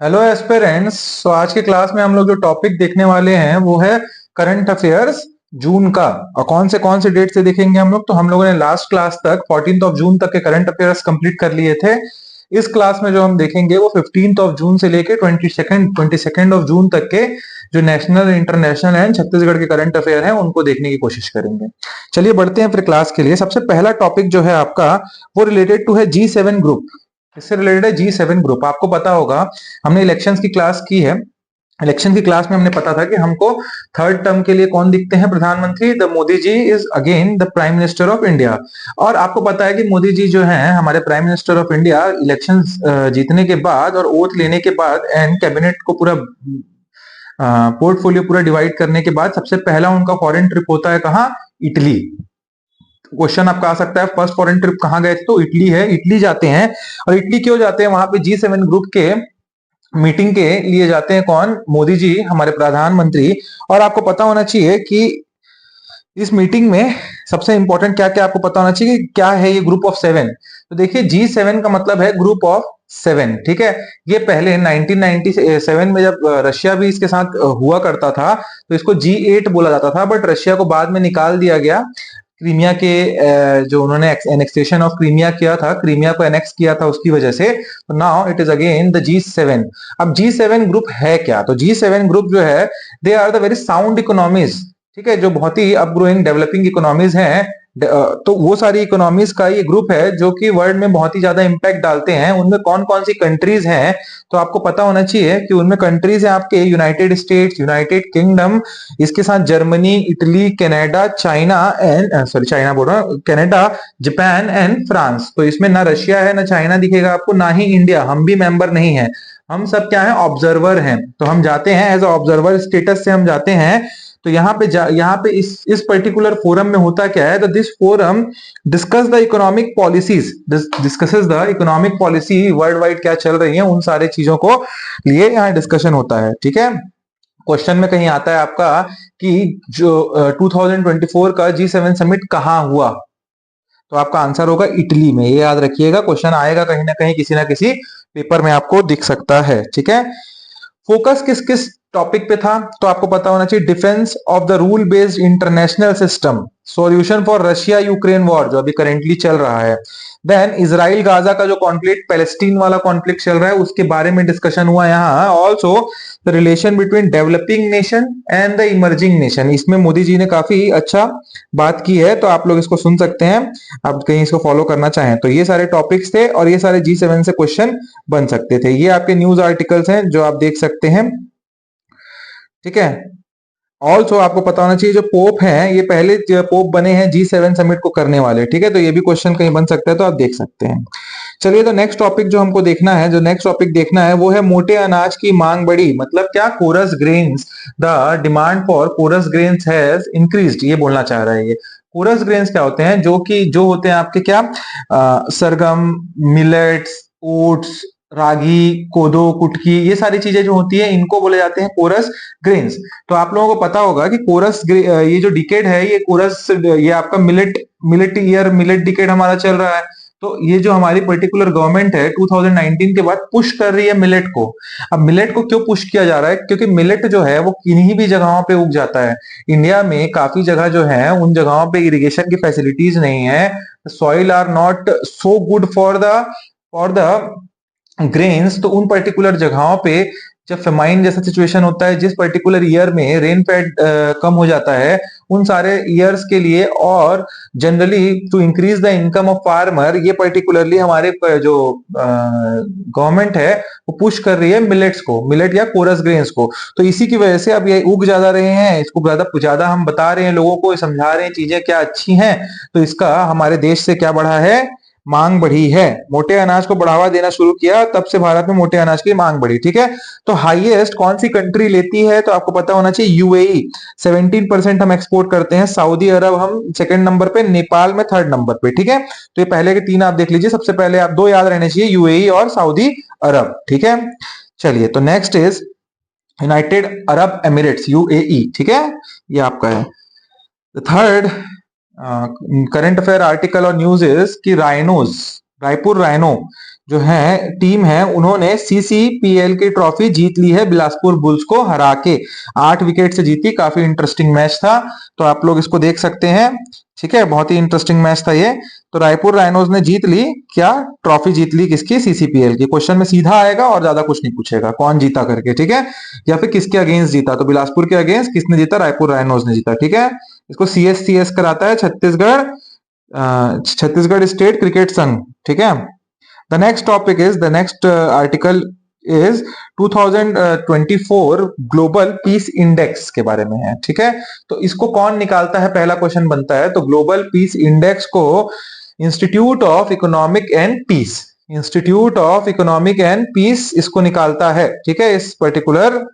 Hello aspirants. तो आज के क्लास में हम लोग जो टॉपिक देखने वाले हैं वो है करंट अफेयर्स जून का। और कौन से डेट से देखेंगे हम लोग? तो हम लोगों ने लास्ट क्लास तक 14th ऑफ जून तक के करंट अफेयर्स कंप्लीट कर लिए थे। इस क्लास में जो हम देखेंगे वो 15th ऑफ जून से लेके 22nd ऑफ जून तक के जो नेशनल, इंटरनेशनल एंड छत्तीसगढ़ के करंट अफेयर हैं उनको देखने की कोशिश करेंगे। चलिए बढ़ते हैं फिर क्लास के लिए। सबसे पहला टॉपिक जो है आपका वो रिलेटेड टू है G7 ग्रुप। इससे रिलेटेड है G7 ग्रुप। आपको पता होगा हमने इलेक्शंस की क्लास की है। इलेक्शन की क्लास में हमने पता था कि हमको थर्ड टर्म के लिए कौन दिखते हैं प्रधानमंत्री। The Modi ji is again the prime minister of India. और आपको पता है कि मोदी जी जो हैं हमारे prime minister of India, election जीतने के बाद और ओथ लेने के बाद एंड कैबिनेट को पूरा पोर्टफोलियो पूरा डिवाइड करने के बाद सबसे पहला उनका फॉरेन ट्रिप होता है कहाँ? इटली। क्वेश्चन आपका आ सकता है फर्स्ट फॉरेन ट्रिप कहाँ गए थे? तो इटली है। इटली जाते हैं। और इटली क्यों जाते हैं? वहां पे G7 ग्रुप के मीटिंग के लिए जाते हैं। कौन? मोदी जी, हमारे प्रधानमंत्री। और आपको पता होना चाहिए कि इस मीटिंग में सबसे इंपॉर्टेंट क्या क्या आपको पता होना चाहिए कि क्या है ये ग्रुप ऑफ सेवन। तो देखिए G7 का मतलब है ग्रुप ऑफ सेवन। ठीक है। ये पहले 1997 में जब रशिया भी इसके साथ हुआ करता था तो इसको G8 बोला जाता था, बट रशिया को बाद में निकाल दिया गया। क्रीमिया के जो उन्होंने एनेक्सेशन ऑफ क्रीमिया किया था, क्रीमिया को एनेक्स किया था उसकी वजह से। तो now it is again the G7। अब G7 ग्रुप है क्या? तो G7 ग्रुप जो है they are the very sound economies. ठीक है। जो बहुत ही अपग्रोइंग डेवलपिंग इकोनॉमीज हैं। तो वो सारी इकोनॉमीज का ये ग्रुप है जो कि वर्ल्ड में बहुत ही ज्यादा इंपैक्ट डालते हैं। उनमें कौन कौन सी कंट्रीज हैं? तो आपको पता होना चाहिए कि उनमें कंट्रीज हैं आपके यूनाइटेड स्टेट्स, यूनाइटेड किंगडम, इसके साथ Germany, Italy, Canada, China and sorry China बोल रहा हूँ, कनाडा, जापान एंड फ्रांस। तो इसमें ना रशिया है ना चाइना दिखेगा आपको, ना ही इंडिया। हम भी मेंबर नहीं है। हम सब क्या है? ऑब्जर्वर हैं। तो हम जाते हैं एज ऑब्जर्वर स्टेटस से हम जाते हैं। तो यहाँ पे इस पर्टिकुलर फोरम में होता क्या है? This forum discuss the economic policies, discusses the economic policy world wide क्या चल रही है उन सारे चीजों को लिए यहाँ डिस्कशन होता है। ठीक है। क्वेश्चन में कहीं आता है आपका कि जो 2024 का G7 समिट कहाँ हुआ? तो आपका आंसर होगा इटली में। ये याद रखिएगा, क्वेश्चन आएगा कहीं ना कहीं किसी ना किसी पेपर में आपको दिख सकता है। ठीक है। फोकस किस किस टॉपिक पे था? तो आपको पता होना चाहिए defence of the rule based international system, solution for Russia Ukraine war जो अभी करेंटली चल रहा है। देन इजराइल गाजा का जो कॉन्फ्लिक्ट, पैलेस्टीन वाला कॉन्फ्लिक्ट चल रहा है, उसके बारे में डिस्कशन हुआ यहाँ। Also the relation between developing nation and the emerging nation, इसमें मोदी जी ने काफी अच्छा बात की है। तो आप लोग इसको सुन सकते हैं, आप कहीं इसको फॉलो करना चाहें तो। ये सारे टॉपिक्स थे और ये सारे G7 से क्वेश्चन बन सकते थे। ये आपके न्यूज आर्टिकल्स हैं जो आप देख सकते हैं। ठीक है। ऑल्सो आपको पता होना चाहिए जो पोप हैं ये पहले पोप बने हैं G7 समिट को करने वाले। ठीक है। तो ये भी क्वेश्चन कहीं बन सकता है, तो आप देख सकते हैं। चलिए, तो नेक्स्ट टॉपिक जो हमको देखना है, जो नेक्स्ट टॉपिक देखना है वो है मोटे अनाज की मांग बढ़ी। मतलब क्या? Coarse grains, the demand for coarse grains has increased, ये बोलना चाह रहा है ये। कोरस ग्रेन्स क्या होते हैं? जो होते हैं आपके क्या, सरगम, मिलेट्स, ओट्स, रागी, कोदो, कुटकी, ये सारी चीजें जो होती है इनको बोले जाते हैं कोरस ग्रेन्स। तो आप लोगों को पता होगा कि ये जो डिकेड है ये कोरस, ये आपका millet millet year, millet decade हमारा चल रहा है। तो ये जो हमारी पर्टिकुलर गवर्नमेंट है 2019 के बाद पुश कर रही है मिलेट को। अब मिलेट को क्यों पुश किया जा रहा है? क्योंकि मिलेट जो है वो किन्हीं भी जगहों पे उग जाता है। इंडिया में काफी जगह जो है उन जगहों पे इरिगेशन की फैसिलिटीज नहीं है। Soil are not so good for the grains. तो उन पर्टिकुलर जगहों पे जब फेमाइन जैसा सिचुएशन होता है, जिस पर्टिकुलर ईयर में रेनफेड कम हो जाता है उन सारे ईयर्स के लिए, और generally to increase the income of farmer, ये पर्टिकुलरली हमारे जो गवर्नमेंट है वो पुश कर रही है मिलेट्स को, मिलेट या कोरस ग्रेन्स को। तो इसी की वजह से अब ये उग ज्यादा रहे हैं, इसको ज्यादा ज्यादा हम बता रहे हैं लोगों को, समझा रहे हैं चीजें क्या अच्छी हैं। तो इसका हमारे देश से क्या बढ़ा है? मांग बढ़ी है। मोटे अनाज को बढ़ावा देना शुरू किया तब से भारत में मोटे अनाज की मांग बढ़ी। ठीक है। तो हाईएस्ट कौन सी कंट्री लेती है? तो आपको पता होना चाहिए यूएई, 17% हम एक्सपोर्ट करते हैं। सऊदी अरब हम सेकंड नंबर पे, नेपाल में थर्ड नंबर पे। ठीक है। तो ये पहले के तीन आप देख लीजिए। सबसे पहले आप दो याद रहने चाहिए, यूएई और सऊदी अरब। ठीक है। चलिए, तो next is United Arab Emirates, UAE. ठीक है। ये आपका है। थर्ड करंट अफेयर आर्टिकल और न्यूज इज कि राइनोज, रायपुर राइनो, जो है टीम है उन्होंने सीसीपीएल की ट्रॉफी जीत ली है बिलासपुर बुल्स को हरा के। 8 विकेट से जीती, काफी इंटरेस्टिंग मैच था, तो आप लोग इसको देख सकते हैं। ठीक है, बहुत ही इंटरेस्टिंग मैच था ये। तो रायपुर राइनोज ने जीत ली क्या, ट्रॉफी जीत ली किसकी, सीसीपीएल की। क्वेश्चन में सीधा आएगा और ज्यादा कुछ नहीं पूछेगा कौन जीता करके, ठीक है, या फिर किसके अगेंस्ट जीता। तो बिलासपुर के अगेंस्ट किसने जीता, रायपुर राइनोज ने जीता। ठीक है, इसको सीएस कराता है छत्तीसगढ़ स्टेट क्रिकेट संघ। ठीक है, the next article is 2024 global peace index के बारे में है। ठीक है, तो इसको कौन निकालता है, पहला क्वेश्चन बनता है। तो ग्लोबल पीस इंडेक्स को institute of economic and peace इसको निकालता है। ठीक है, इस पर्टिकुलर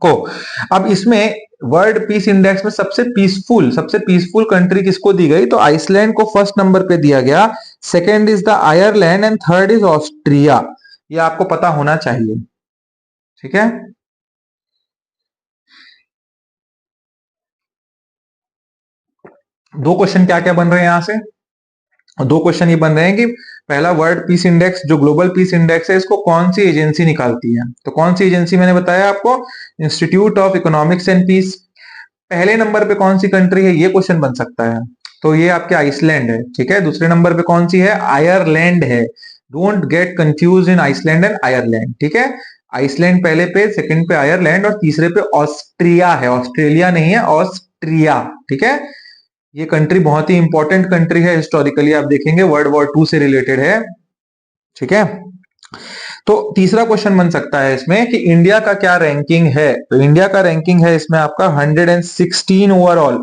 को। अब इसमें वर्ल्ड पीस इंडेक्स में सबसे पीसफुल कंट्री किसको दी गई, तो आइसलैंड को फर्स्ट नंबर पे दिया गया। Second is the Ireland and third is Austria. ये आपको पता होना चाहिए। ठीक है, दो क्वेश्चन क्या क्या बन रहे हैं यहां से, दो क्वेश्चन ये बन रहे हैं कि पहला, वर्ल्ड पीस इंडेक्स जो ग्लोबल पीस इंडेक्स है इसको कौन सी एजेंसी निकालती है। तो कौन सी एजेंसी मैंने बताया आपको, institute of economics and peace. पहले नंबर पे कौन सी कंट्री है, ये क्वेश्चन बन सकता है। तो ये आपके आइसलैंड है। ठीक है, दूसरे नंबर पे कौन सी है, आयरलैंड है। Don't get confuse in Iceland and Ireland. ठीक है, आइसलैंड पहले पे, सेकंड पे आयरलैंड और तीसरे पे ऑस्ट्रिया है, ऑस्ट्रेलिया नहीं है, ऑस्ट्रिया। ठीक है, ये कंट्री बहुत ही इंपॉर्टेंट कंट्री है हिस्टोरिकली, आप देखेंगे वर्ल्ड वॉर 2 से रिलेटेड है। ठीक है, तो तीसरा क्वेश्चन बन सकता है इसमें कि इंडिया का क्या रैंकिंग है। तो इंडिया का रैंकिंग है इसमें आपका 116 ओवरऑल।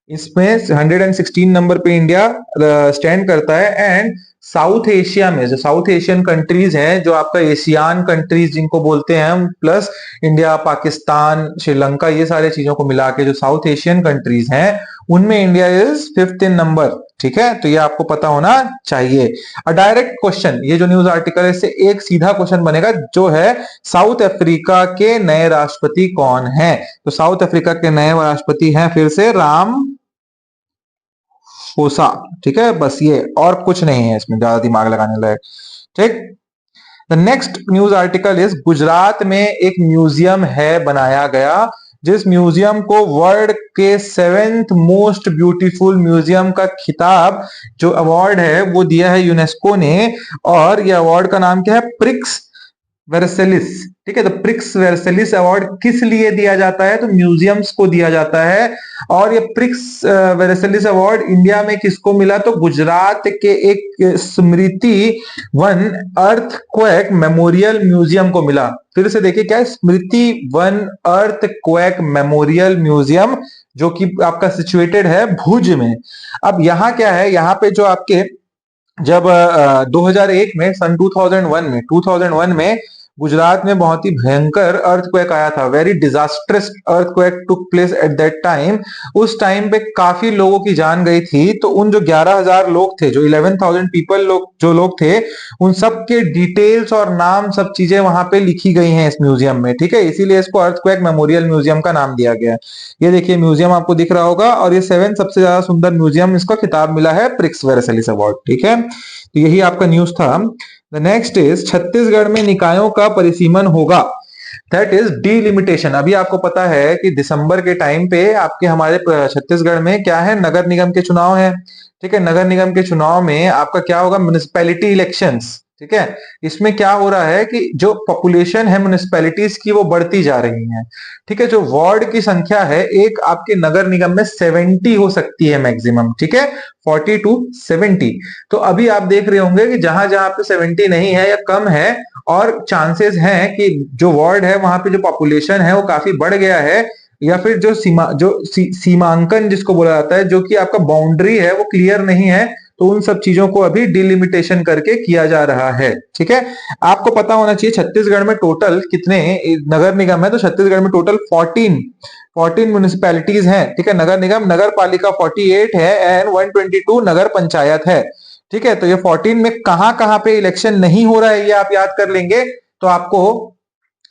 इसमें 116 नंबर पे इंडिया स्टैंड करता है। एंड साउथ एशिया में जो साउथ एशियन कंट्रीज हैं, जो आपका एशियान कंट्रीज जिनको बोलते हैं हम, प्लस इंडिया, पाकिस्तान, श्रीलंका, ये सारे चीजों को मिला के जो साउथ एशियन कंट्रीज हैं, उनमें India is 5th in number. ठीक है, तो ये आपको पता होना चाहिए। डायरेक्ट क्वेश्चन, ये जो न्यूज आर्टिकल है इससे एक सीधा क्वेश्चन बनेगा, जो है साउथ अफ्रीका के नए राष्ट्रपति कौन है। तो साउथ अफ्रीका के नए राष्ट्रपति हैं फिर से राम फोसा। ठीक है, बस ये, और कुछ नहीं है इसमें ज्यादा दिमाग लगाने लायक। ठीक, the next news article is, Gujarat में एक म्यूजियम है बनाया गया, जिस म्यूजियम को वर्ल्ड के 7th मोस्ट ब्यूटीफुल म्यूजियम का खिताब, जो अवार्ड है वो दिया है यूनेस्को ने। और ये अवार्ड का नाम क्या है, प्रिक्स वेरसेलिस। ठीक है, तो प्रिक्स वेरसेलिस अवार्ड किस लिए दिया जाता है, तो म्यूजियम्स को दिया जाता है। और ये प्रिक्स वेरसेलिस अवार्ड इंडिया में किसको मिला, तो गुजरात के एक स्मृति वन अर्थक्वेक मेमोरियल म्यूजियम को मिला। फिर से देखिए क्या है, स्मृति वन अर्थक्वेक मेमोरियल म्यूजियम, जो कि आपका सिचुएटेड है भुज में। अब यहाँ क्या है, यहाँ पे जो आपके जब 2001 में, सन 2001 में गुजरात में बहुत ही भयंकर अर्थक्वेक आया था। Very disastrous earthquake took place at that time. उस टाइम पे काफी लोगों की जान गई थी। तो उन जो 11,000 लोग थे, जो 11,000 पीपल जो लोग थे, उन सब के डिटेल्स और नाम, सब चीजें वहां पे लिखी गई हैं इस म्यूजियम में। ठीक है, इसीलिए इसको अर्थक्वेक मेमोरियल म्यूजियम का नाम दिया गया है। ये देखिए म्यूजियम आपको दिख रहा होगा, और ये 7 सबसे ज्यादा सुंदर म्यूजियम, इसका खिताब मिला है प्रिक्स वेरसेलिस अवार्ड। ठीक है, तो यही आपका न्यूज था। द नेक्स्ट इज, छत्तीसगढ़ में निकायों का परिसीमन होगा, दैट इज डीलिमिटेशन। अभी आपको पता है कि दिसंबर के टाइम पे आपके हमारे छत्तीसगढ़ में क्या है, नगर निगम के चुनाव है। ठीक है, नगर निगम के चुनाव में आपका क्या होगा, म्युनिसिपैलिटी इलेक्शंस। ठीक है, इसमें क्या हो रहा है कि जो पॉपुलेशन है म्युनिसिपैलिटीज की वो बढ़ती जा रही है। ठीक है, जो वार्ड की संख्या है एक आपके नगर निगम में 70 हो सकती है मैक्सिमम। ठीक है, 40 to 70। तो अभी आप देख रहे होंगे कि जहां जहां पे 70 नहीं है या कम है, और चांसेस हैं कि जो वार्ड है वहां पे जो पॉपुलेशन है वो काफी बढ़ गया है, या फिर जो सीमांकन जिसको बोला जाता है, जो कि आपका बाउंड्री है वो क्लियर नहीं है, तो उन सब चीजों को अभी डिलिमिटेशन करके किया जा रहा है। ठीक है, आपको पता होना चाहिए छत्तीसगढ़ में टोटल कितने नगर निगम है। तो छत्तीसगढ़ में टोटल 14 म्यूनिसिपैलिटीज हैं। ठीक है, नगर निगम, नगर पालिका 48 है एंड 122 नगर पंचायत है। ठीक है, तो ये 14 में कहां कहां पे इलेक्शन नहीं हो रहा है ये आप याद कर लेंगे, तो आपको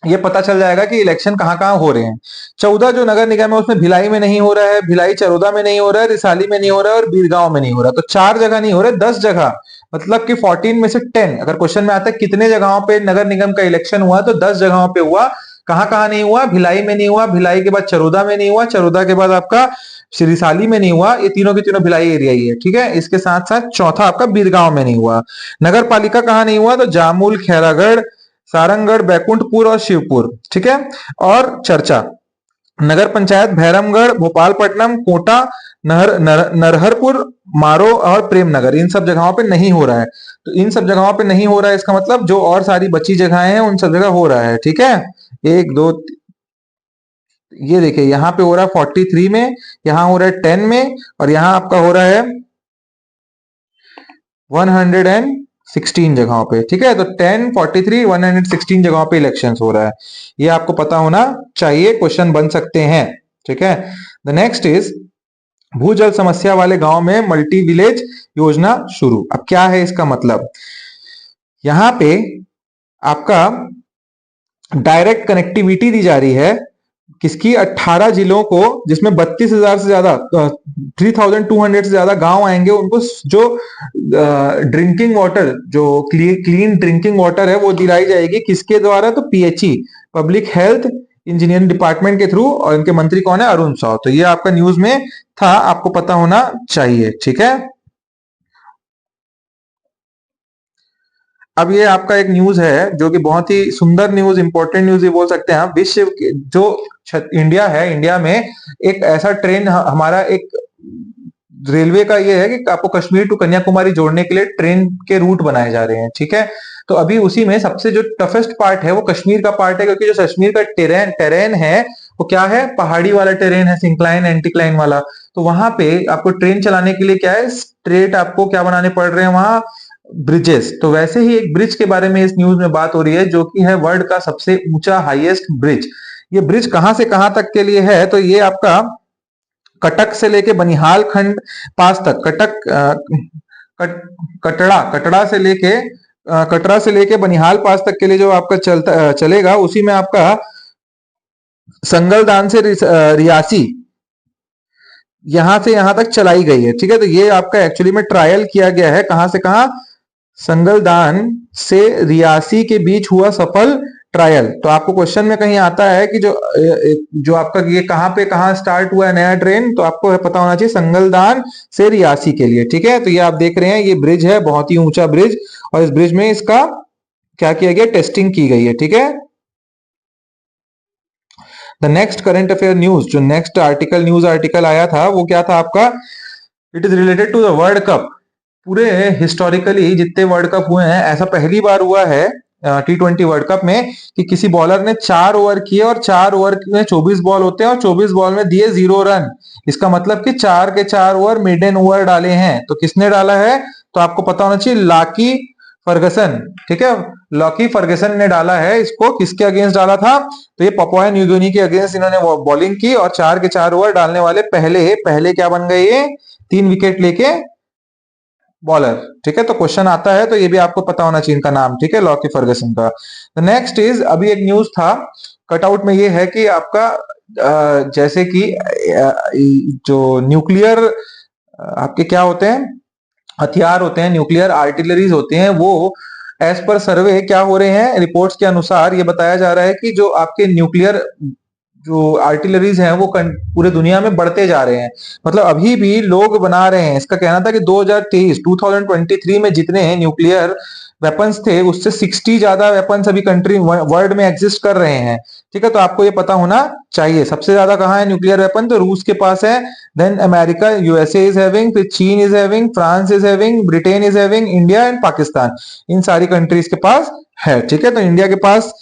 ये पता चल जाएगा कि इलेक्शन कहाँ कहाँ हो रहे हैं। 14 जो नगर निगम है उसमें भिलाई में नहीं हो रहा है, भिलाई चरोदा में नहीं हो रहा है, रिसाली में नहीं हो रहा है और बीरगांव में नहीं हो रहा है। तो 4 जगह नहीं हो रहा है, 10 जगह, मतलब कि 14 में से 10। अगर क्वेश्चन में आता है कितने जगहों पे नगर निगम का इलेक्शन हुआ, तो 10 जगहों पे हुआ। कहाँ कहाँ नहीं हुआ? भिलाई में नहीं हुआ, भिलाई के बाद चरोदा में नहीं हुआ, चरोदा के बाद आपका रिसाली में नहीं हुआ। ये तीनों की तीनों भिलाई एरिया ही है, ठीक है। इसके साथ साथ चौथा आपका बीरगांव में नहीं हुआ। नगर पालिका कहाँ नहीं हुआ? तो जामुल, खैरागढ़, सारंगगढ़, बैकुंठपुर और शिवपुर, ठीक है। और चर्चा नगर पंचायत भैरमगढ़, भोपालपट्टनम, कोटा, नरहरपुर, मारो और प्रेमनगर, इन सब जगहों पे नहीं हो रहा है। तो इन सब जगहों पे नहीं हो रहा है, इसका मतलब जो और सारी बची जगहें हैं उन सब जगह हो रहा है, ठीक है। एक दो, ये देखिए यहाँ पे हो रहा है 43 में, यहाँ हो रहा है 10 में, और यहाँ आपका हो रहा है 116 जगहों पे, ठीक है। तो 10, 43, 116 जगहों पे इलेक्शन हो रहा है। ये आपको पता होना चाहिए, क्वेश्चन बन सकते हैं, ठीक है। द नेक्स्ट इज भूजल समस्या वाले गांव में मल्टी विलेज योजना शुरू। अब क्या है इसका मतलब? यहां पे आपका डायरेक्ट कनेक्टिविटी दी जा रही है किसकी? 18 जिलों को, जिसमें 32,000 से ज्यादा 3,200 से ज्यादा गांव आएंगे। उनको जो ड्रिंकिंग वाटर, जो क्लीन ड्रिंकिंग वाटर है, वो दिलाई जाएगी किसके द्वारा? तो PHE, public health engineering department के थ्रू। और इनके मंत्री कौन है? अरुण साव। तो ये आपका न्यूज में था, आपको पता होना चाहिए, ठीक है। अब ये आपका एक न्यूज है जो कि बहुत ही सुंदर न्यूज, इंपॉर्टेंट न्यूज ये बोल सकते हैं आप। जो इंडिया है, इंडिया में एक ऐसा ट्रेन, हमारा एक रेलवे का ये है कि आपको कश्मीर टू कन्याकुमारी जोड़ने के लिए ट्रेन के रूट बनाए जा रहे हैं, ठीक है। तो अभी उसी में सबसे जो टफेस्ट पार्ट है वो कश्मीर का पार्ट है, क्योंकि जो कश्मीर का टेरेन है वो क्या है? पहाड़ी वाला टेरेन है, सिंक्लाइन एंटीक्लाइन वाला। तो वहां पे आपको ट्रेन चलाने के लिए क्या है? स्ट्रेट आपको क्या बनाने पड़ रहे हैं वहां? ब्रिजेस। तो वैसे ही एक ब्रिज के बारे में इस न्यूज में बात हो रही है, जो कि है वर्ल्ड का सबसे ऊंचा हाईएस्ट ब्रिज। ये ब्रिज कहां से कहां तक के लिए है? तो ये आपका कटक से लेके बनिहाल खंड पास तक, कटड़ा से लेके कटरा से लेके बनिहाल पास तक के लिए जो आपका चलेगा, उसी में आपका संगलदान से रियासी, यहां से यहां तक चलाई गई है, ठीक है। तो ये आपका एक्चुअली में ट्रायल किया गया है, कहां से कहां? संगलदान से रियासी के बीच हुआ सफल ट्रायल। तो आपको क्वेश्चन में कहीं आता है कि जो आपका ये कहां पे कहां स्टार्ट हुआ है नया ट्रेन, तो आपको पता होना चाहिए संगलदान से रियासी के लिए, ठीक है। तो ये आप देख रहे हैं, ये ब्रिज है, बहुत ही ऊंचा ब्रिज, और इस ब्रिज में इसका क्या किया गया? टेस्टिंग की गई है, ठीक है। The next current affair news, जो नेक्स्ट आर्टिकल, न्यूज आर्टिकल आया था, वो क्या था आपका? It is related to the world cup. पूरे हिस्टोरिकली जितने वर्ल्ड कप हुए हैं, ऐसा पहली बार हुआ है T20 वर्ल्ड कप में कि किसी बॉलर ने 4 ओवर किए, और 4 ओवर में 24 बॉल होते हैं, और 24 बॉल में दिए 0 रन। इसका मतलब कि 4 के 4 ओवर मिडन ओवर डाले हैं। तो किसने डाला है? तो आपको पता होना चाहिए, लाकी फर्गसन, ठीक है। लॉकी फर्गसन ने डाला है इसको। किसके अगेंस्ट डाला था? तो ये पपुआ न्यू गिनी के अगेंस्ट इन्होंने बॉलिंग की, और 4 के 4 ओवर डालने वाले पहले क्या बन गए? ये 3 विकेट लेके बॉलर, ठीक है। तो क्वेश्चन आता है, तो ये भी आपको पता होना चाहिए इनका नाम, ठीक है, लॉकी फर्गसन का। द नेक्स्ट इज, अभी एक न्यूज था कटआउट में, ये है कि आपका जैसे कि जो न्यूक्लियर आपके क्या होते हैं? हथियार होते हैं, न्यूक्लियर आर्टिलरीज होते हैं, वो एज पर सर्वे क्या हो रहे हैं? रिपोर्ट्स के अनुसार ये बताया जा रहा है कि जो आपके न्यूक्लियर जो आर्टिलरीज हैं वो पूरे दुनिया में बढ़ते जा रहे हैं। मतलब अभी भी लोग बना रहे हैं। इसका कहना था कि 2023 में जितने न्यूक्लियर वेपन्स थे, उससे 60 ज्यादा वेपन्स अभी कंट्री वर्ल्ड में एग्जिस्ट कर रहे हैं, ठीक है। तो आपको ये पता होना चाहिए सबसे ज्यादा कहाँ है न्यूक्लियर वेपन? तो रूस के पास है, then America, USA is having, फिर चीन is having, France is having, Britain is having, India and Pakistan, इन सारी कंट्रीज के पास है, ठीक है। तो इंडिया के पास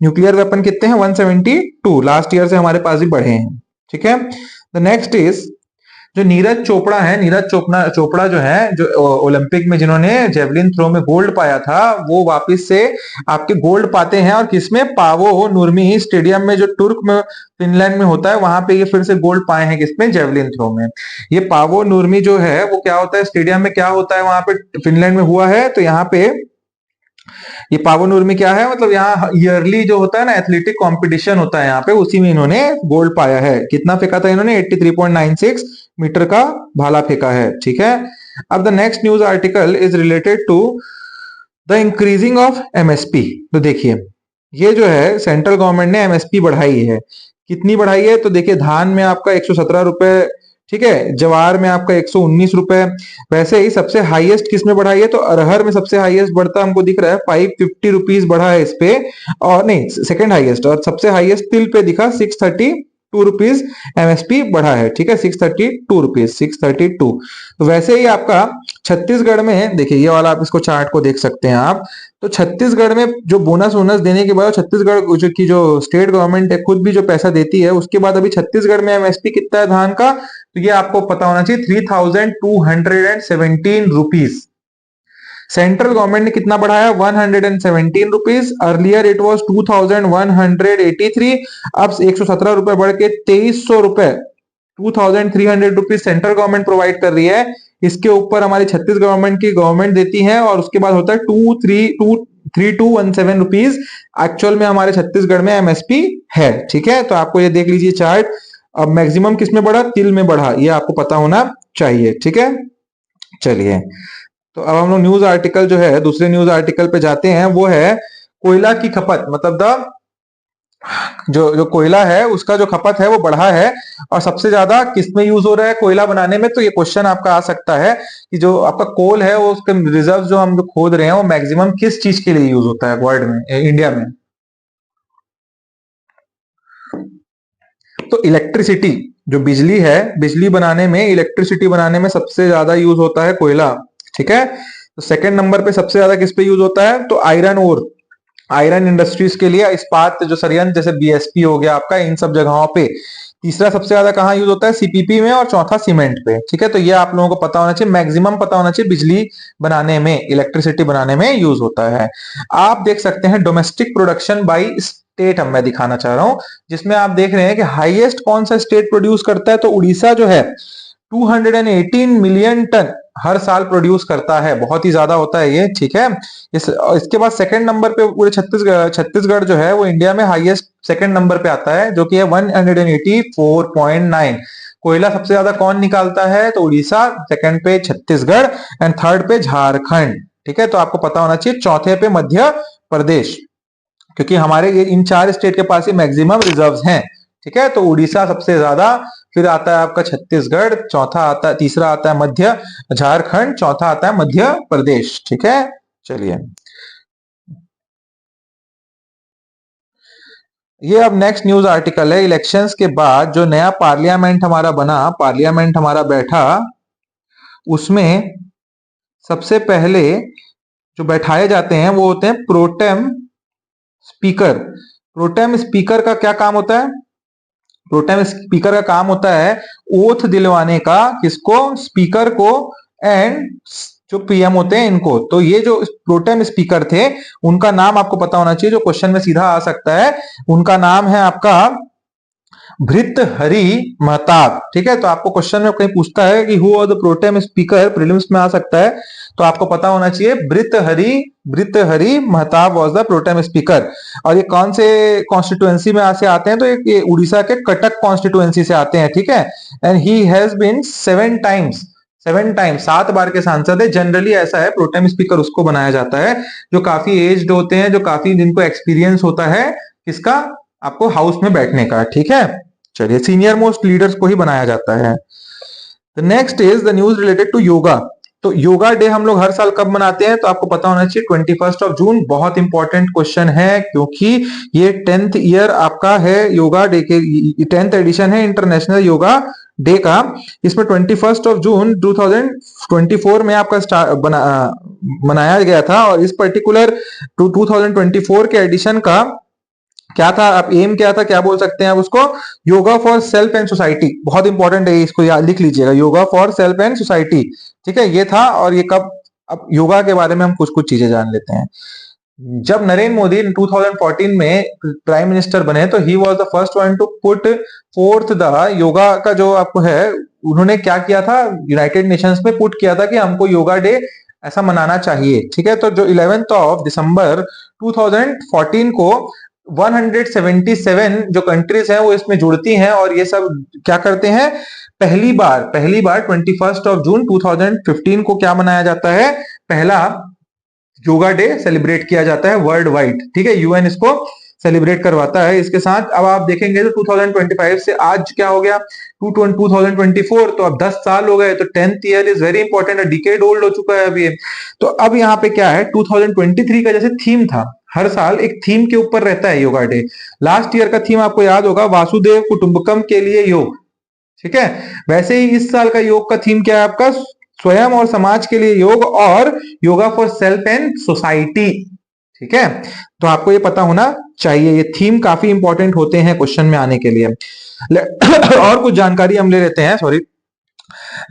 न्यूक्लियर वेपन कितने हैं? 172, लास्ट ईयर से हमारे पास भी बढ़े हैं, ठीक है। द नेक्स्ट इज, जो नीरज चोपड़ा है, नीरज चोपड़ा जो है, जो ओलंपिक में जिन्होंने जेवलिन थ्रो में गोल्ड पाया था, वो वापस से आपके गोल्ड पाते हैं। और किसमें? पावो नुर्मी स्टेडियम में, जो तुर्क में फिनलैंड में होता है, वहां पे ये फिर से गोल्ड पाए हैं। किसमें? जेवलिन थ्रो में। ये पावो नुर्मी जो है वो क्या होता है? स्टेडियम में क्या होता है वहां पे फिनलैंड में हुआ है? तो यहाँ पे ये पावनूर में क्या है, मतलब यहाँ ईयरली जो होता है ना एथलेटिक कंपटीशन होता है यहाँ पे, उसी में इन्होंने गोल्ड पाया है। कितना फेंका था इन्होंने, 83.96 मीटर का भाला फेंका है, ठीक है। अब the next news article is related to the increasing of MSP. तो देखिए ये जो है सेंट्रल गवर्नमेंट ने एमएसपी बढ़ाई है। कितनी बढ़ाई है, तो देखिए धान में आपका 117 रुपए, ठीक है, जवार में आपका 119 रुपए। वैसे ही सबसे हाईएस्ट किस में बढ़ाई है, तो अरहर में सबसे हाईएस्ट बढ़ता हमको दिख रहा है, 550 रुपीज बढ़ा है इस पे, और नहीं सेकंड हाईएस्ट, और सबसे हाईएस्ट तिल पे दिखा 632 रुपीज एमएसपी बढ़ा है, ठीक है, 632 रुपीज, 632। तो वैसे ही आपका छत्तीसगढ़ में देखिए ये वाला, आप इसको चार्ट को देख सकते हैं आप। तो छत्तीसगढ़ में जो बोनस वोनस देने के बाद छत्तीसगढ़ जो स्टेट गवर्नमेंट है खुद भी जो पैसा देती है, उसके बाद अभी छत्तीसगढ़ में एमएसपी कितना है धान का, तो ये आपको पता होना चाहिए 3217 रुपीज। सेंट्रल गवर्नमेंट ने कितना बढ़ाया, 117 रुपीज। Earlier it was 2183। अब 117 रुपए बढ़ के 2300 रुपए, 2300 रुपीज सेंट्रल गवर्नमेंट प्रोवाइड कर रही है। इसके ऊपर हमारी छत्तीस गवर्नमेंट देती है, और उसके बाद होता है 3217 रुपीज एक्चुअल में हमारे छत्तीसगढ़ में एमएसपी है, ठीक है। तो आपको ये देख लीजिए चार्ट। अब मैक्सिमम किस में बढ़ा, तिल में बढ़ा, ये आपको पता होना चाहिए, ठीक है। चलिए तो अब हम लोग न्यूज आर्टिकल जो है दूसरे न्यूज आर्टिकल पे जाते हैं, वो है कोयला की खपत, मतलब द जो जो कोयला है उसका जो खपत है वो बढ़ा है। और सबसे ज्यादा किस में यूज हो रहा है कोयला बनाने में, तो ये क्वेश्चन आपका आ सकता है कि जो आपका कोल है वो उसके रिजर्व जो हम जो खोद रहे हैं वो मैक्सिमम किस चीज के लिए यूज होता है वर्ल्ड में, इंडिया में। तो इलेक्ट्रिसिटी, जो बिजली है, बिजली बनाने में, इलेक्ट्रिसिटी बनाने में सबसे ज्यादा यूज होता है कोयला, ठीक है। तो सेकंड नंबर पे सबसे ज्यादा किस पे यूज होता है, तो आयरन ओर, आयरन इंडस्ट्रीज के लिए, इस्पात जो संयंत्र जैसे बीएसपी हो गया आपका, इन सब जगहों पे। तीसरा सबसे ज्यादा कहाँ यूज होता है, सीपीपी में, और चौथा सीमेंट पे, ठीक है। तो ये आप लोगों को पता होना चाहिए, मैक्सिमम पता होना चाहिए बिजली बनाने में, इलेक्ट्रिसिटी बनाने में यूज होता है। आप देख सकते हैं डोमेस्टिक प्रोडक्शन बाई स्टेट, हम मैं दिखाना चाह रहा हूं, जिसमें आप देख रहे हैं कि हाईएस्ट कौन सा स्टेट प्रोड्यूस करता है, तो उड़ीसा जो है 218 मिलियन टन हर साल प्रोड्यूस करता है, बहुत ही ज्यादा होता है ये, ठीक है। इसके बाद सेकंड नंबर पे पूरे छत्तीसगढ़ जो है वो इंडिया में हाईएस्ट सेकंड नंबर पे आता है, जो कि है 184.9। कोयला सबसे ज्यादा कौन निकालता है, तो उड़ीसा, सेकंड पे छत्तीसगढ़, एंड थर्ड पे झारखंड, ठीक है। तो आपको पता होना चाहिए चौथे पे मध्य प्रदेश, क्योंकि हमारे ये इन चार स्टेट के पास ही मैक्सिमम रिजर्व्स हैं, ठीक है। तो उड़ीसा सबसे ज्यादा, फिर आता है आपका छत्तीसगढ़, चौथा आता है, तीसरा आता है मध्य झारखंड, चौथा आता है मध्य प्रदेश, ठीक है। चलिए ये अब नेक्स्ट न्यूज आर्टिकल है, इलेक्शंस के बाद जो नया पार्लियामेंट हमारा बना, पार्लियामेंट हमारा बैठा, उसमें सबसे पहले जो बैठाए जाते हैं वो होते हैं प्रोटेम स्पीकर। प्रोटेम स्पीकर का क्या काम होता है, प्रोटेम स्पीकर का काम होता है ओथ दिलवाने का, किसको, स्पीकर को, एंड जो पीएम होते हैं इनको। तो ये जो प्रोटेम स्पीकर थे उनका नाम आपको पता होना चाहिए, जो क्वेश्चन में सीधा आ सकता है। उनका नाम है आपका भृतहरि महताब, ठीक है। तो आपको क्वेश्चन में कहीं पूछता है कि who are the pro tem speaker, prelims में आ सकता है, तो आपको पता होना चाहिए Bhartruhari Mahtab was the pro tem speaker. और ये कौन से कॉन्स्टिट्यूएंसी में से आते हैं, तो ये उड़ीसा के कटक कॉन्स्टिट्यूएंसी से आते हैं, ठीक है। And he has been 7 times 7 बार के सांसद है। जनरली ऐसा है, प्रोटेम स्पीकर उसको बनाया जाता है जो काफी एज्ड होते हैं, जो काफी जिनको एक्सपीरियंस होता है किसका, आपको हाउस में बैठने का, ठीक है। चलिए सीनियर मोस्ट लीडर्स को ही बनाया जाता है। Next is the news related to yoga. तो योगा डे हम लोग हर साल कब मनाते हैं, तो आपको पता होना चाहिए 21 जून। बहुत इंपॉर्टेंट क्वेश्चन है, क्योंकि ये 10th ईयर आपका है योगा डे के, 10th एडिशन है इंटरनेशनल योगा डे का। इसमें 21 जून 2024 में आपका मनाया गया था, और इस पर्टिकुलर 2024 के एडिशन का क्या था, आप एम क्या था, क्या बोल सकते हैं आप उसको, yoga for self and society. बहुत इंपॉर्टेंट है, इसको याद लिख लीजिएगा, yoga for self and society, ठीक है। ये था, और ये कब, अब योगा के बारे में हम कुछ कुछ चीजें जान लेते हैं। जब नरेंद्र मोदी 2014 में प्राइम मिनिस्टर बने, तो he was the first one two put fourth the yoga का जो आपको है, उन्होंने क्या किया था, यूनाइटेड नेशंस में पुट किया था कि हमको योगा डे ऐसा मनाना चाहिए। ठीक है, तो जो 11th ऑफ दिसंबर 2014 को 177 जो कंट्रीज हैं वो इसमें जुड़ती हैं और ये सब क्या करते हैं, पहली बार 21 ऑफ जून 2015 को क्या मनाया जाता है, पहला योगा डे सेलिब्रेट किया जाता है वर्ल्ड वाइड। ठीक है, यूएन इसको सेलिब्रेट करवाता है। इसके साथ अब आप देखेंगे तो 2025 से आज क्या हो गया 2024, तो अब 10 साल हो गए, तो 10th year is very important, decade old हो चुका है अभी ये। तो अब यहाँ पे क्या है, 2023 का जैसे थीम था, हर साल एक थीम के ऊपर रहता है योगा डे। लास्ट ईयर का थीम आपको याद होगा, वासुदेव कुटुंबकम के लिए योग। ठीक है, वैसे ही इस साल का योग का थीम क्या है आपका, स्वयं और समाज के लिए योग और yoga for self and society. ठीक है, तो आपको ये पता होना चाहिए, ये थीम काफी इंपॉर्टेंट होते हैं क्वेश्चन में आने के लिए। और कुछ जानकारी हम ले लेते हैं, सॉरी,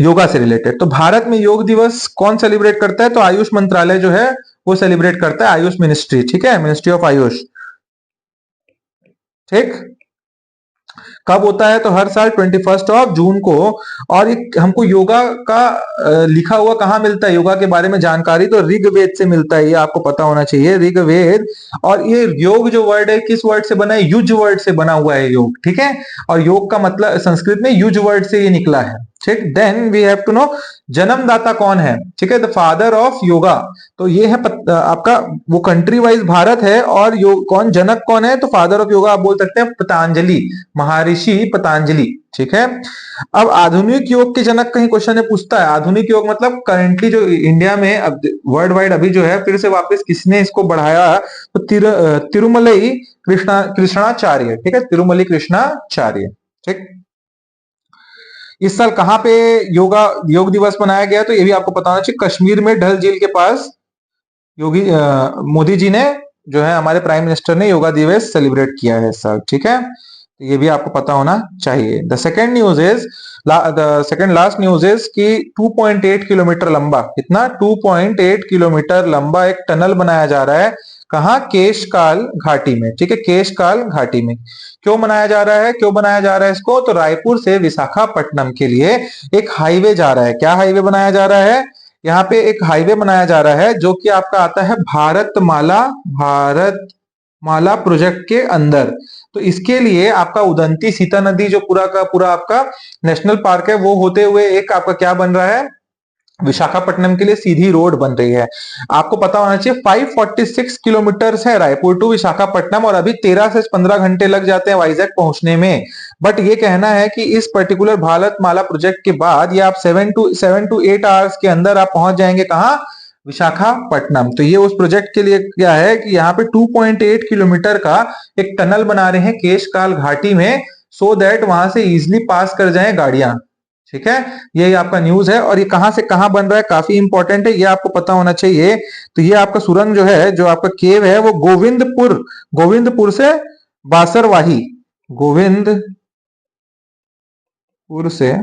योगा से रिलेटेड। तो भारत में योग दिवस कौन सेलिब्रेट करता है, तो आयुष मंत्रालय जो है वो सेलिब्रेट करता है, आयुष मिनिस्ट्री। ठीक है, मिनिस्ट्री ऑफ आयुष। ठीक, कब होता है, तो हर साल 21 ऑफ जून को। और एक हमको योगा का लिखा हुआ कहाँ मिलता है, योगा के बारे में जानकारी तो ऋग्वेद से मिलता है, ये आपको पता होना चाहिए, ऋग्वेद। और ये योग जो वर्ड है किस वर्ड से बना है, युज वर्ड से बना हुआ है योग। ठीक है, और योग का मतलब संस्कृत में युज वर्ड से ये निकला है। ठीक, then we have to know जन्मदाता कौन है। ठीक है, द फादर ऑफ योगा, तो ये है आपका वो कंट्री वाइज भारत है, और योग कौन, जनक कौन है, तो फादर ऑफ योगा आप बोल सकते हैं पतंजलि, महर्षि पतंजलि। ठीक है, अब आधुनिक योग के जनक कहीं क्वेश्चन में पूछता है, आधुनिक योग मतलब करंटली जो इंडिया में अब वर्ल्ड वाइड अभी जो है फिर से वापस किसने इसको बढ़ाया, तो तिरुमलई कृष्णाचार्य। ठीक है, तिरुमलई कृष्णाचार्य। ठीक, इस साल कहां पे योग दिवस मनाया गया, तो ये भी आपको पता होना चाहिए, कश्मीर में डल झील के पास योगी मोदी जी ने जो है हमारे प्राइम मिनिस्टर ने योगा दिवस सेलिब्रेट किया है इस साल। ठीक है, तो ये भी आपको पता होना चाहिए। The second news is, the second last news is कि 2.8 किलोमीटर लंबा, कितना 2.8 किलोमीटर लंबा एक टनल बनाया जा रहा है, कहा, केशकाल घाटी में। ठीक है, केशकाल घाटी में। क्यों बनाया जा रहा है, क्यों बनाया जा रहा है इसको, तो रायपुर से विशाखापट्टनम के लिए एक हाईवे जा रहा है। क्या हाईवे बनाया जा रहा है, यहाँ पे एक हाईवे बनाया जा रहा है जो कि आपका आता है भारतमाला प्रोजेक्ट के अंदर। तो इसके लिए आपका उदंती सीता नदी जो पूरा का पूरा आपका नेशनल पार्क है, वो होते हुए एक आपका क्या बन रहा है, विशाखापट्टनम के लिए सीधी रोड बन रही है। आपको पता होना चाहिए 546 किलोमीटर है रायपुर टू विशाखापट्टनम, और अभी 13 से 15 घंटे लग जाते हैं वाइजैक पहुंचने में। बट ये कहना है कि इस पर्टिकुलर भारतमाला प्रोजेक्ट के बाद ये आप 7 to 8 आवर्स के अंदर आप पहुंच जाएंगे कहां, विशाखापट्टनम। तो ये उस प्रोजेक्ट के लिए क्या है कि यहाँ पे 2.8 किलोमीटर का एक टनल बना रहे हैं केशकाल घाटी में, सो दैट वहां से इजिली पास कर जाए गाड़ियां। ठीक है, यही आपका न्यूज है। और ये कहां से कहां बन रहा है, काफी इंपॉर्टेंट है, ये आपको पता होना चाहिए। तो ये आपका सुरंग जो है, जो आपका केव है, वो गोविंदपुर से बासरवाही, गोविंदपुर से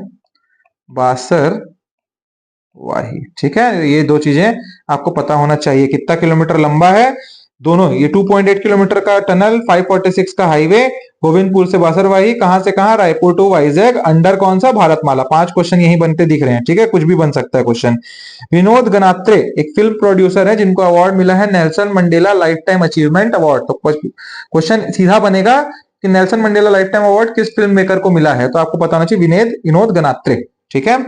बासरवाही। ठीक है, ये दो चीजें आपको पता होना चाहिए, कितना किलोमीटर लंबा है दोनों, ये 2.8 किलोमीटर का टनल, 546 का हाईवे, गोविंदपुर से बासरवाही, कहां से कहां, रायपुर टू वाइजैक, अंडर कौन सा, भारतमाला। 5 क्वेश्चन यही बनते दिख रहे हैं। ठीक है, कुछ भी बन सकता है क्वेश्चन। विनोद गनात्रे एक फिल्म प्रोड्यूसर है जिनको अवार्ड मिला है Nelson Mandela life time achievement award. तो क्वेश्चन सीधा बनेगा कि Nelson Mandela life time award किस फिल्म मेकर को मिला है, तो आपको पता होना चाहिए विनोद गनात्रे। ठीक है,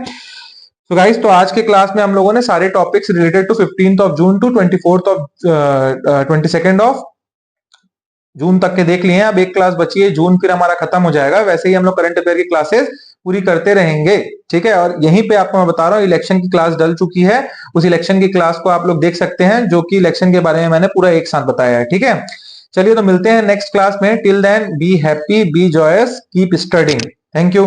तो गाइस, तो आज के क्लास में हम लोगों ने सारे topics related to 15th of June to 22nd of June तक के देख लिए हैं। अब एक क्लास बची है, जून फिर हमारा खत्म हो जाएगा। वैसे ही हम लोग करंट अफेयर की क्लासेस पूरी करते रहेंगे। ठीक है, और यहीं पे आपको मैं बता रहा हूँ इलेक्शन की क्लास डल चुकी है, उस इलेक्शन की क्लास को आप लोग देख सकते हैं, जो कि इलेक्शन के बारे में मैंने पूरा एक साथ बताया है। ठीक है, चलिए तो मिलते हैं नेक्स्ट क्लास में। Till then be happy, be joyous, keep studying. Thank you.